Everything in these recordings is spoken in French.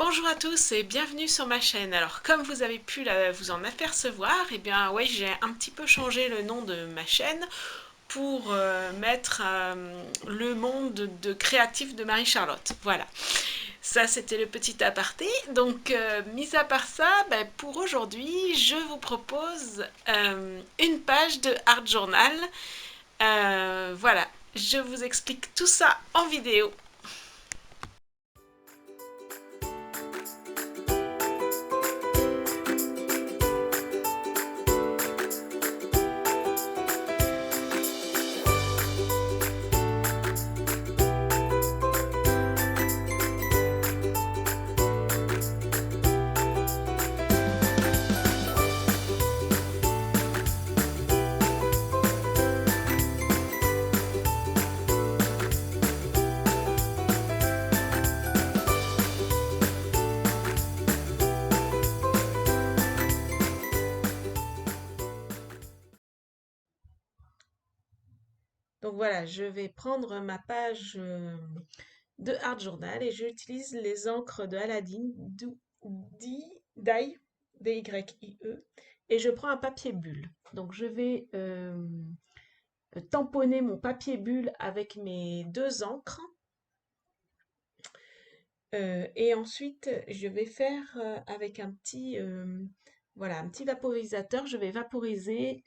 Bonjour à tous et bienvenue sur ma chaîne. Alors comme vous avez pu vous en apercevoir, eh bien ouais, j'ai un petit peu changé le nom de ma chaîne pour mettre le monde créatif de Marie-Charlotte. Voilà, ça c'était le petit aparté. Donc mis à part ça, ben, pour aujourd'hui je vous propose une page de Art Journal. Voilà, je vous explique tout ça en vidéo. Donc voilà, je vais prendre ma page de Art Journal et j'utilise les encres de Aladdin, Dye, D-Y-I-E, et je prends un papier bulle. Donc je vais tamponner mon papier bulle avec mes deux encres et ensuite je vais faire avec voilà, un petit vaporisateur, je vais vaporiser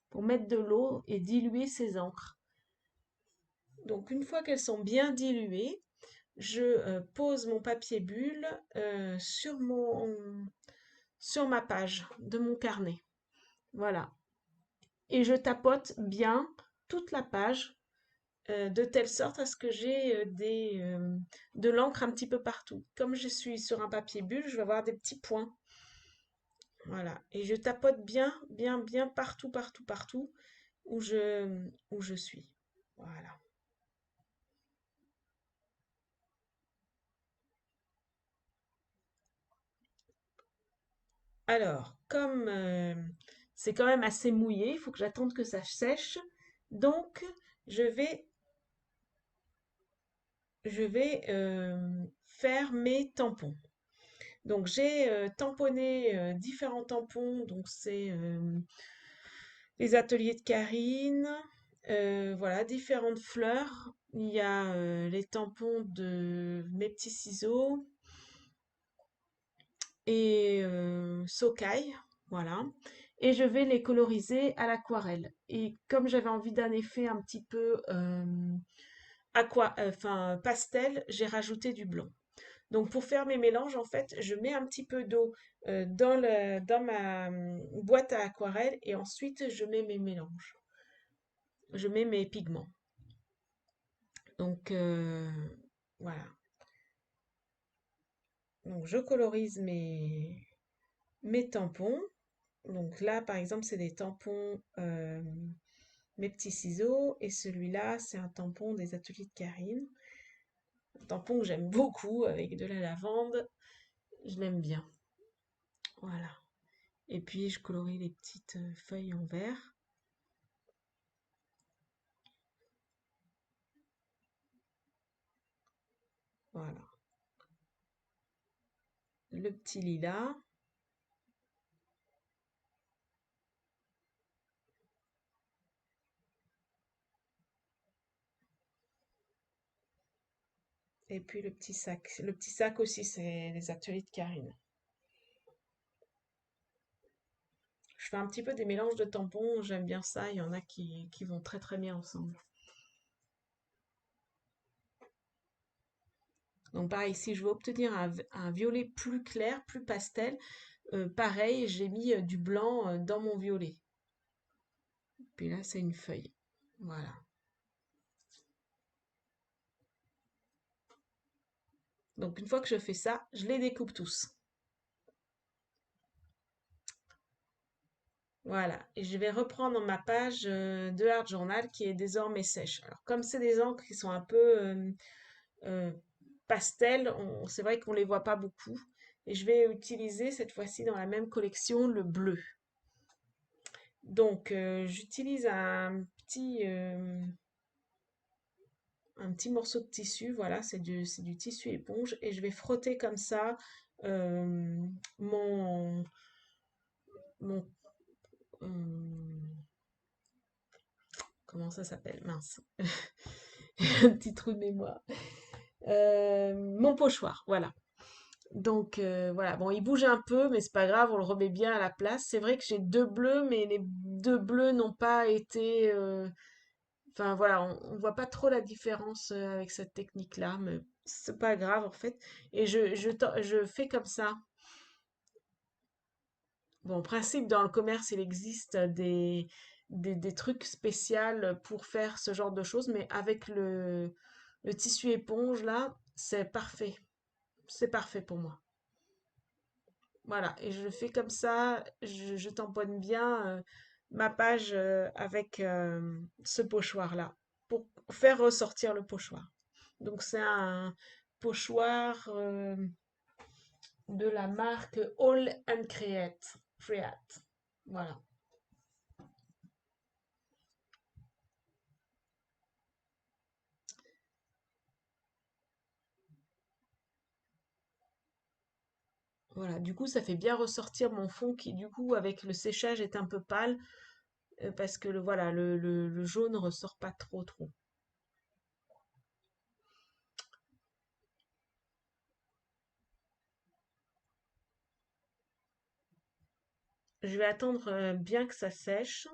pour mettre de l'eau et diluer ces encres. Donc une fois qu'elles sont bien diluées, je pose mon papier bulle sur ma page de mon carnet. Voilà. Et je tapote bien toute la page de telle sorte à ce que j'ai de l'encre un petit peu partout. Comme je suis sur un papier bulle, je vais avoir des petits points. Voilà. Et je tapote bien, bien, bien partout, partout, partout où je suis. Voilà. Alors, comme c'est quand même assez mouillé, il faut que j'attende que ça sèche. Donc, je vais, faire mes tampons. Donc, j'ai tamponné différents tampons. Donc, c'est les ateliers de Karine. Voilà, différentes fleurs. Il y a les tampons de mes petits ciseaux et Sokai, voilà. Et je vais les coloriser à l'aquarelle. Et comme j'avais envie d'un effet un petit peu enfin pastel, j'ai rajouté du blanc. Donc pour faire mes mélanges, en fait, je mets un petit peu d'eau dans ma boîte à aquarelle et ensuite je mets mes mélanges. Je mets mes pigments. Donc voilà. Donc je colorise mes tampons. Donc là, par exemple, c'est des tampons mes petits ciseaux et celui-là, c'est un tampon des ateliers de Karine. Un tampon que j'aime beaucoup avec de la lavande. Je l'aime bien. Voilà. Et puis, je colorie les petites feuilles en vert. Voilà. Le petit lilas. Et puis le petit sac. Le petit sac aussi, c'est les ateliers de Karine. Je fais un petit peu des mélanges de tampons. J'aime bien ça. Il y en a qui vont très très bien ensemble. Donc pareil, si je veux obtenir un violet plus clair, plus pastel, pareil, j'ai mis du blanc dans mon violet. Puis là, c'est une feuille. Voilà. Donc une fois que je fais ça, je les découpe tous. Voilà. Et je vais reprendre ma page de Art Journal qui est désormais sèche. Alors comme c'est des encres qui sont un peu euh, pastel, c'est vrai qu'on les voit pas beaucoup. Et je vais utiliser cette fois-ci dans la même collection le bleu. Donc j'utilise un petit un petit morceau de tissu, voilà, c'est du tissu éponge, et je vais frotter comme ça euh, mon, mon, comment ça s'appelle? Mince, un petit trou de mémoire. Mon pochoir, voilà. Donc voilà, bon, il bouge un peu, mais c'est pas grave, on le remet bien à la place. C'est vrai que j'ai deux bleus, mais les deux bleus n'ont pas été. Enfin voilà, on voit pas trop la différence avec cette technique-là, mais c'est pas grave en fait. Et je fais comme ça. Bon, en principe, dans le commerce, il existe des trucs spéciaux pour faire ce genre de choses, mais avec le tissu éponge là, c'est parfait. C'est parfait pour moi. Voilà, et je fais comme ça, je tamponne bien ma page avec ce pochoir-là pour faire ressortir le pochoir. Donc c'est un pochoir de la marque All and Create. Create. Voilà. Voilà, du coup ça fait bien ressortir mon fond qui du coup avec le séchage est un peu pâle parce que voilà, le jaune ressort pas trop. Je vais attendre bien que ça sèche.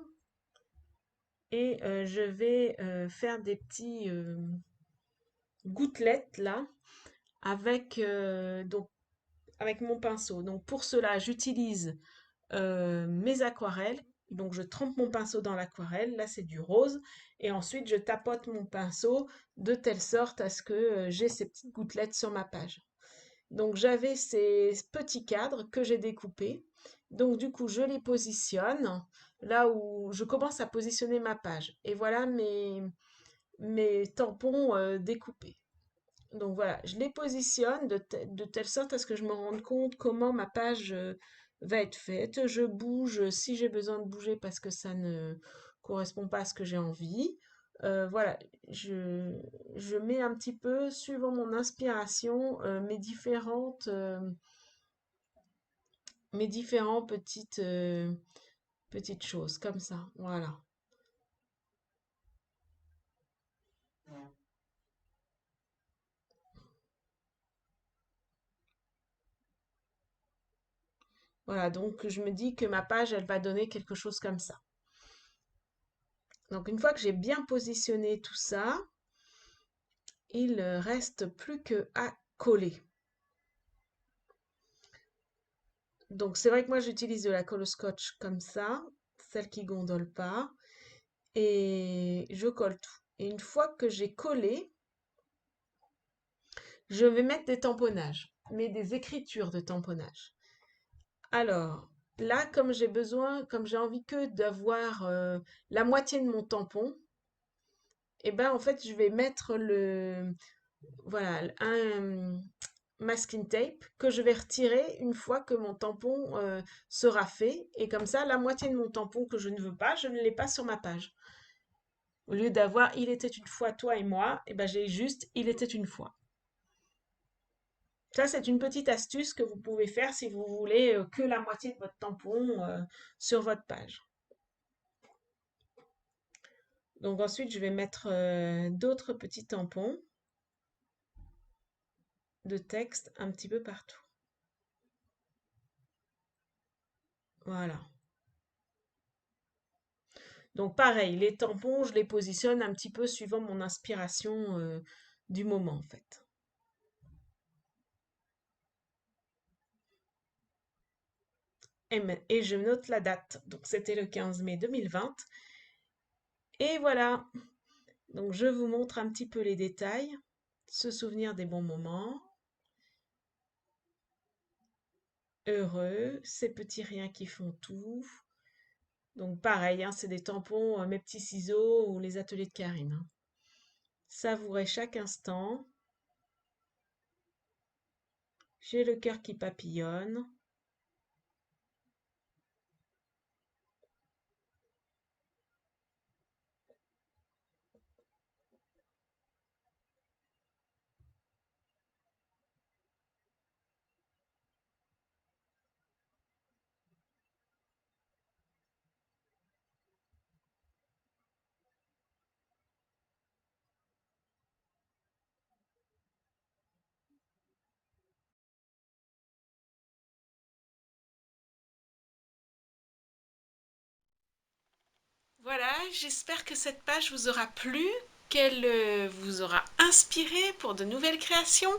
Et je vais faire des petits gouttelettes là avec donc avec mon pinceau. Donc pour cela, j'utilise mes aquarelles. Donc je trempe mon pinceau dans l'aquarelle, là c'est du rose, et ensuite je tapote mon pinceau de telle sorte à ce que j'ai ces petites gouttelettes sur ma page. Donc j'avais ces petits cadres que j'ai découpés. Donc du coup je les positionne là où je commence à positionner ma page. Et voilà mes tampons découpés. Donc voilà, je les positionne de telle sorte à ce que je me rende compte comment ma page va être faite. Je bouge si j'ai besoin de bouger parce que ça ne correspond pas à ce que j'ai envie. Voilà, je, je mets un petit peu, suivant mon inspiration, mes différentes petites choses comme ça. Voilà. Voilà, donc je me dis que ma page, elle va donner quelque chose comme ça. Donc une fois que j'ai bien positionné tout ça, il reste plus que à coller. Donc c'est vrai que moi j'utilise de la colle au scotch comme ça, celle qui gondole pas, et je colle tout. Et une fois que j'ai collé, je vais mettre des tamponnages, mais des écritures de tamponnage. Alors là, comme j'ai envie que d'avoir la moitié de mon tampon, et ben en fait je vais mettre voilà, un masking tape que je vais retirer une fois que mon tampon sera fait. Et comme ça, la moitié de mon tampon que je ne veux pas, je ne l'ai pas sur ma page. Au lieu d'avoir Il était une fois toi et moi, et ben j'ai juste Il était une fois. Ça, c'est une petite astuce que vous pouvez faire si vous voulez que la moitié de votre tampon sur votre page. Donc ensuite, je vais mettre d'autres petits tampons de texte un petit peu partout. Voilà. Donc pareil, les tampons, je les positionne un petit peu suivant mon inspiration du moment en fait. Et je note la date. Donc c'était le 15 mai 2020. Et voilà. Donc je vous montre un petit peu les détails, se souvenir des bons moments, heureux, ces petits riens qui font tout. Donc pareil, hein, c'est des tampons, mes petits ciseaux ou les ateliers de Karine, hein. Savourer chaque instant. J'ai le cœur qui papillonne. Voilà, j'espère que cette page vous aura plu, qu'elle vous aura inspiré pour de nouvelles créations.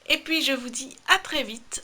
Et puis je vous dis à très vite